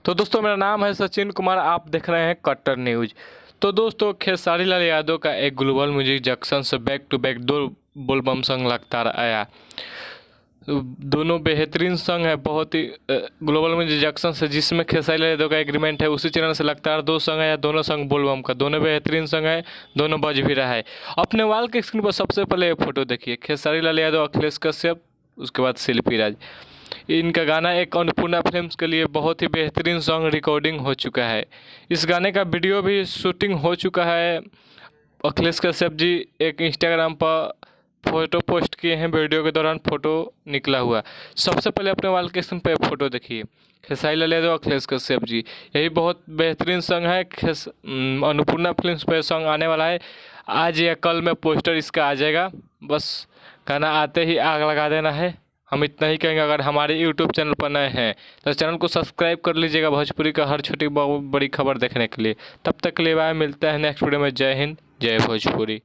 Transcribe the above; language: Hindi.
तो दोस्तों मेरा नाम है सचिन कुमार, आप देख रहे हैं कट्टर न्यूज़। तो दोस्तों खेसारी लाल यादव का एक ग्लोबल म्यूजिक जंक्शन से बैक टू बैक दो बोलबम सॉन्ग लगातार आया। दोनों बेहतरीन सॉन्ग है, बहुत ही ग्लोबल म्यूजिक जंक्शन से जिसमें खेसारी लाल यादव का एग्रीमेंट है उसी चैनल से लगातार दो सॉन्ग आया। दोनों सॉन्ग बोलबम का, दोनों बेहतरीन सॉन्ग है, दोनों बज भी रहा है। अपने वाल के स्क्रीन पर सबसे पहले ये फोटो देखिए, खेसारी लाल यादव, अखिलेश कश्यप, उसके बाद शिल्पी राज। इनका गाना एक अन्नपूर्णा फिल्म्स के लिए बहुत ही बेहतरीन सॉन्ग रिकॉर्डिंग हो चुका है। इस गाने का वीडियो भी शूटिंग हो चुका है। अखिलेश कश्यप जी एक इंस्टाग्राम पर फोटो पोस्ट किए हैं, वीडियो के दौरान फोटो निकला हुआ। सबसे पहले अपने वाल के स्क्रीन पर फोटो देखिए, खेसारी लाल यादव, अखिलेश कश्यप जी। यही बहुत बेहतरीन सॉन्ग है। अन्नपूर्णा फिल्म्स पर सॉन्ग आने वाला है, आज या कल में पोस्टर इसका आ जाएगा। बस गाना आते ही आग लगा देना है। हम इतना ही कहेंगे। अगर हमारे यूट्यूब चैनल पर नए हैं तो चैनल को सब्सक्राइब कर लीजिएगा भोजपुरी का हर छोटी बड़ी खबर देखने के लिए। तब तक के लिए बाय, मिलते हैं नेक्स्ट वीडियो में। जय हिंद, जय भोजपुरी।